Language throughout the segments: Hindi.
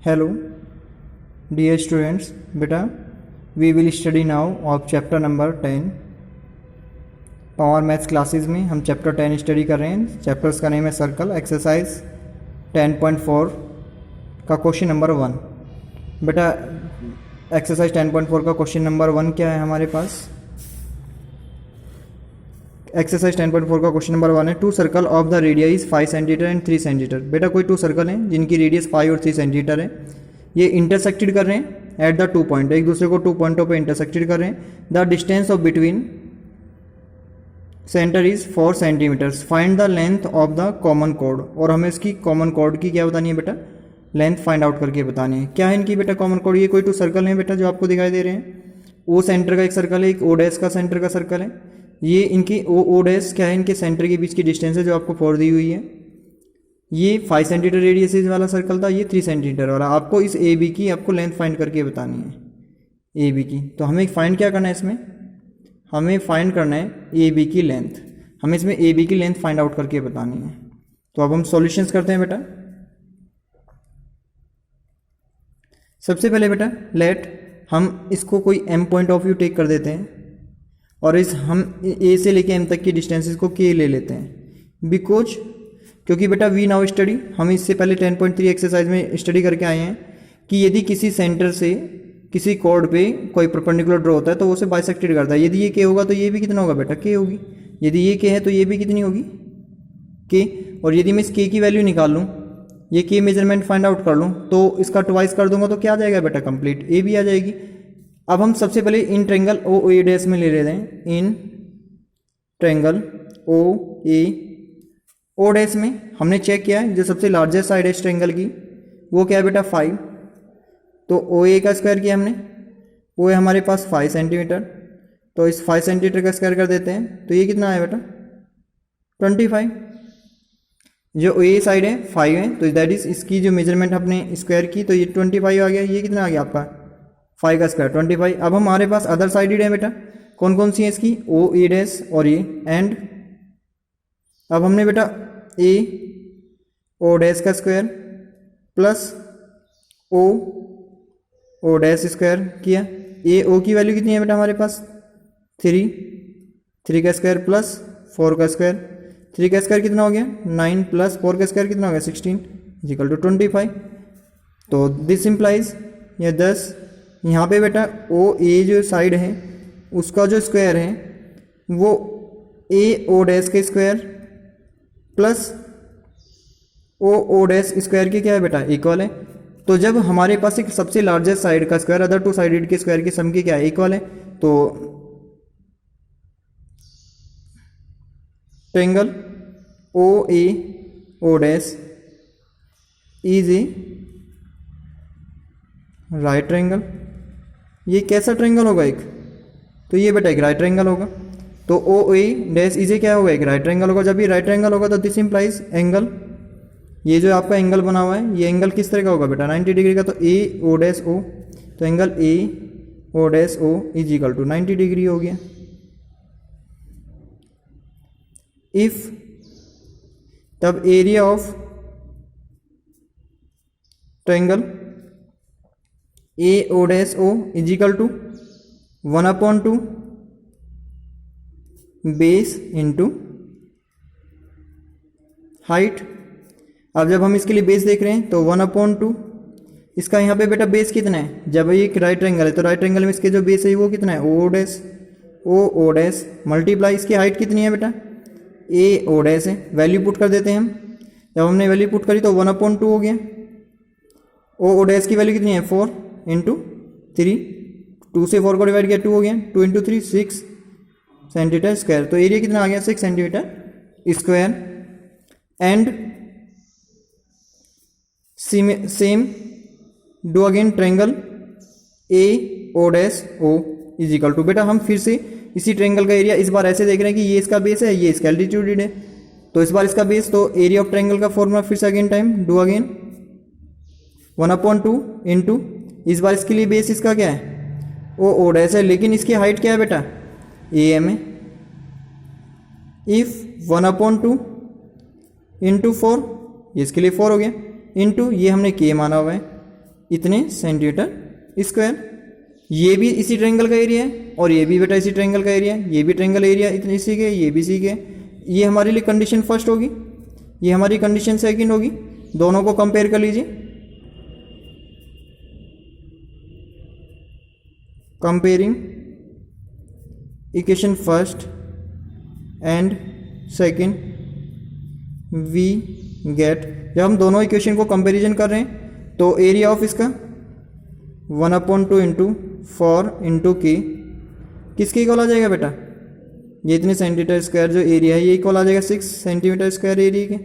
Hello, dear students. बेटा we will study now of chapter number 10 power maths classes में हम चैप्टर 10 स्टडी कर रहे हैं। चैप्टर्स का नेम है सर्कल। एक्सरसाइज 10.4 का क्वेश्चन नंबर 1। बेटा एक्सरसाइज 10.4 का क्वेश्चन नंबर 1 क्या है हमारे पास? एक्सरसाइज 10.4 का क्वेश्चन नंबर 1 है two circle of the radius 5 centimetre and 3 centimetre. बेटा कोई टू सर्कल हैं जिनकी रेडियस 5 और 3 सेंटीमीटर है। ये इंटरसेक्टेड कर रहे हैं एट द 2 पॉइंट, एक दूसरे को 2 पॉइंटों पे इंटरसेक्टेड कर रहे हैं। The distance of between centre is 4 centimetres. Find the length of the common chord. और हमें इसकी कॉमन कॉर्ड की क्या बतानी है बेटा? लेंथ फाइंड आउट करके बतानी है। क्या है इनकी बेटा कॉमन कॉर्ड? ये कोई टू सर्कल है बेटा जो आपको दिखाई दे रहे हैं। ओ सेंटर का एक सर्कल है, एक ओ डैश का सेंटर का सर्कल है। ये इनकी ओ डैश क्या है? इनके सेंटर के बीच की डिस्टेंस है जो आपको 4 दी हुई है। ये 5 सेंटीमीटर रेडियस वाला सर्कल था, ये 3 सेंटीमीटर वाला। आपको इस ए बी की आपको लेंथ फाइंड करके बतानी है, ए बी की। तो हमें फाइंड क्या करना है इसमें? हमें फाइंड करना है ए बी की लेंथ। हमें इसमें ए बी की लेंथ फाइंड आउट करके बतानी है। तो अब हम सॉल्यूशंस करते हैं बेटा। सबसे पहले बेटा लेट हम इसको कोई M point of view take कर देते हैं और इस हम ए से लेके एम तक की डिस्टेंसेस को के ले लेते हैं। बिकॉज क्योंकि बेटा वी नाउ स्टडी, हम इससे पहले 10.3 एक्सरसाइज में स्टडी करके आए हैं कि यदि किसी सेंटर से किसी कॉर्ड पे कोई परपेंडिकुलर ड्रॉ होता है तो वो उसे बाइसेक्टेड करता है। यदि ये के होगा तो ये भी कितना होगा बेटा? के होगी। यदि ये के है तो ये भी कितनी होगी? के। और यदि मैं इस के की वैल्यू निकाल लूँ, ये के मेजरमेंट फाइंड आउट कर लूँ, तो इसका ट्वाइस कर दूंगा तो क्या आ जाएगा बेटा? कंप्लीट ए भी आ जाएगी। अब हम सबसे पहले in triangle O A dash में ले लेते हैं। In triangle O A O dash में हमने चेक किया है जो सबसे लार्जेस्ट साइड है इस ट्रेंगल की वो क्या है बेटा? 5। तो ओ ए का स्क्वायर किया हमने, वो है हमारे पास 5 सेंटीमीटर। तो इस 5 सेंटीमीटर का स्क्वायर कर देते हैं तो ये कितना है बेटा? 25। जो ओ ए साइड है 5 है, तो दैट इज इसकी जो मेजरमेंट हमने स्क्वायर की तो ये 25 आ गया। ये कितना आ गया आपका? 5 का स्क्वायर 25। अब हमारे पास अदर साइड है बेटा, कौन कौन सी है इसकी? ओ ए डैश और ये एंड। अब हमने बेटा ए ओ डैश का square plus O dash square किया। ए ओ की वैल्यू कितनी है बेटा हमारे पास? 3 का स्क्वायर प्लस 4 का स्क्वायर। 3 का स्क्वायर कितना हो गया? 9 प्लस 4 का स्क्वायर कितना हो गया? 16 इक्वल टू 25। तो दिस इम्प्लाइज ये 10। यहाँ पे बेटा ओ ए जो साइड है उसका जो स्क्वायर है वो ए ओ डैश के square plus O dash square के क्या है बेटा? इक्वल है। तो जब हमारे पास एक सबसे लार्जेस्ट साइड का स्क्वायर अदर टू साइडेड के स्क्वायर की सम की क्या है? इक्वल है। तो triangle O A O dash is a right triangle. ये कैसा ट्रायंगल होगा? एक तो ये बेटा एक राइट ट्रायंगल होगा। तो ओ ए डैश इज ए क्या होगा? एक राइट ट्रायंगल होगा। जब ये राइट ट्रायंगल होगा तो दिस इंप्लाइज एंगल, ये जो आपका एंगल बना हुआ है ये एंगल किस तरह का होगा बेटा? 90 डिग्री का। तो ए ओ डैश ओ, तो angle A O dash O is equal to 90 degree हो गया। इफ तब area of triangle A O dash O is equal to 1/2 base into height. अब जब हम इसके लिए बेस देख रहे हैं तो 1/2 इसका यहाँ पे बेटा बेस कितना है? जब ये एक राइट ट्रायंगल है तो राइट ट्रायंगल में इसके जो बेस है वो कितना है? ओ डैश मल्टीप्लाई इसकी हाइट कितनी है बेटा? ए ओ डैश है। वैल्यू पुट कर देते हैं हम। जब हमने वैल्यू पुट करी तो 1/2 हो गया। ओ डैश की वैल्यू कितनी है? 4 इंटू 3। 2 से 4 को डिवाइड किया 2 हो गया। 2 इंटू 3 6 सेंटीमीटर स्क्वायर। तो एरिया कितना आ गया? 6 centimetre square. And same do again triangle A O dash O is equal to. बेटा हम फिर से इसी ट्रायंगल का एरिया इस बार ऐसे देख रहे हैं कि ये इसका बेस है, ये इसका एल्टीट्यूड है। तो इस बार इसका बेस, तो एरिया ऑफ ट्रायंगल का फॉर्मूला फिर से again time do again 1/2 into इस बार इसके लिए बेस इसका क्या है? ओ डैश है, लेकिन इसकी हाइट क्या है बेटा? ए एम है। इफ 1/2 इंटू 4, ये इसके लिए 4 हो गया, इंटू ये हमने के माना हुआ है इतने सेंटीमीटर स्क्वायर। ये भी इसी ट्रायंगल का एरिया है और ये भी बेटा इसी ट्रायंगल का एरिया है, ये भी ट्रायंगल एरिया इतने इसी के, ये भी इसी के। ये हमारे लिए कंडीशन फर्स्ट होगी, ये हमारी कंडीशन सेकंड होगी। दोनों को कंपेयर कर लीजिए, comparing equation first and second we get, जब हम दोनों इक्वेशन को कंपैरिजन कर रहे हैं तो एरिया ऑफ इसका 1/2 इंटू 4 इंटू के किसके इक्वल आ जाएगा बेटा, ये इतने सेंटीमीटर स्क्वायर जो एरिया है ये इक्वल आ जाएगा 6 सेंटीमीटर स्क्वायर एरिया के,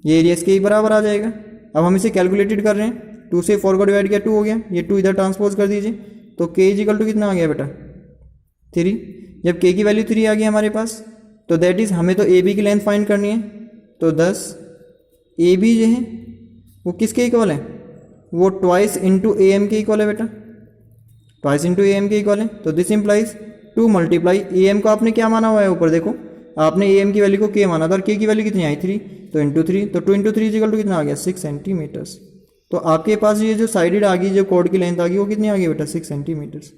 ये एरिया इसके ही बराबर आ जाएगा। अब हम इसे कैलकुलेटेड कर रहे हैं, 2 से 4 को डिवाइड किया 2 हो गया, ये 2 इधर ट्रांसपोज कर दीजिए तो k इज इक्वल टू कितना आ गया बेटा 3। जब k की वैल्यू 3 आ गई हमारे पास तो दैट इज हमें तो ए बी की लेंथ फाइंड करनी है, तो 10 ए बी जो है वो किसके इक्वल है, वो ट्वाइस इंटू ए एम के इक्वल है बेटा, ट्वाइस इंटू ए एम के इक्वल है। तो this implies 2 multiply A M को आपने क्या माना हुआ है ऊपर देखो, आपने ए एम की वैल्यू को के माना था और के की वैल्यू कितनी आई 3, तो इंटू 3, तो 2 इंटू 3 इक्वल टू कितना आ गया 6 सेंटीमीटर्स। तो आपके पास ये जो साइडेड आ गई, जो कोड की लेंथ आ गई वो कितनी आ गई बेटा 6 सेंटीमीटर्स,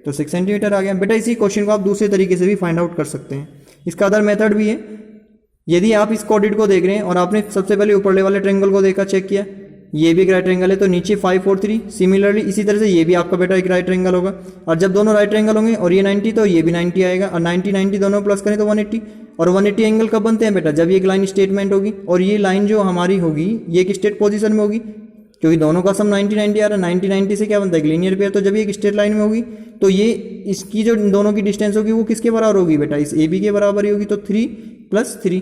तो 6 सेंटीमीटर आ गया बेटा। इसी क्वेश्चन को आप दूसरे तरीके से भी फाइंड आउट कर सकते हैं, इसका अदर मेथड भी है। यदि आप इस कोडेड को देख रहे हैं और आपने सबसे पहले ऊपरले वाले ट्रायंगल को देखा, चेक किया, ये भी एक राइट ट्रायंगल है तो नीचे 5 4 3, सिमिलरली इसी तरह से ये भी आपका बेटा एक राइट ट्रायंगल होगा। और जब दोनों राइट ट्रायंगल होंगे और ये 90 तो ये भी 90 आएगा, और 90 90 दोनों प्लस करें तो 180। और 180 एंगल कब बनते हैं बेटा, जब ये एक लाइन स्टेटमेंट होगी और ये लाइन जो हमारी होगी ये एक स्टेट पोजीशन में होगी, क्योंकि दोनों का सम 90 90 आ रहा है, 90 90 से क्या बनता है लीनियर पेयर। तो जब ये एक स्ट्रेट लाइन में होगी तो ये इसकी जो दोनों की डिस्टेंस होगी वो किसके बराबर होगी बेटा, इस ए बी के बराबर ही होगी। तो 3 + 3,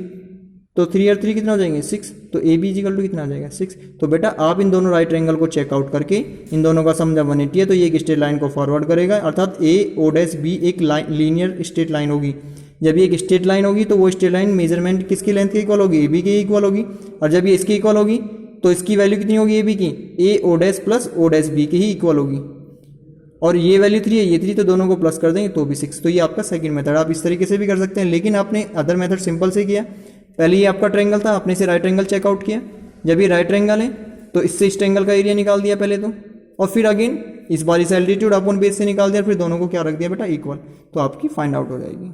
तो 3 और 3 कितना हो जाएंगे 6, तो ए बी इक्वल टू कितना आ जाएगा 6। तो बेटा आप इन दोनों राइट ट्रायंगल को चेकआउट करके इन दोनों का सम जब 180 है तो ये एक स्ट्रेट लाइन को फॉरवर्ड करेगा, अर्थात ए ओ डैश बी एक लीनियर स्ट्रेट लाइन होगी। जब ये एक स्ट्रेट लाइन होगी तो वो स्ट्रेट लाइन मेजरमेंट किसकी लेंथ के इक्वल होगी, ए बी के इक्वल होगी। और जब ये इसकी इक्वल होगी तो इसकी वैल्यू कितनी होगी ए बी की, A O dash plus O dash B की ही इक्वल होगी। और ये वैल्यू 3 है, ये 3, तो दोनों को प्लस कर देंगे तो भी 6। तो ये आपका सेकंड मेथड, आप इस तरीके से भी कर सकते हैं, लेकिन आपने अदर मेथड सिंपल से किया। पहले ये आपका ट्रायंगल था, आपने इसे राइट ट्रायंगल चेकआउट किया, जब ये राइट ट्रायंगल है तो इससे इस ट्रायंगल का एरिया निकाल दिया पहले तो, और फिर अगेन इस बार इस एल्टीट्यूड अपन बेस से निकाल दिया, फिर दोनों को क्या रख दिया बेटा इक्वल, तो आपकी फाइंड आउट हो जाएगी।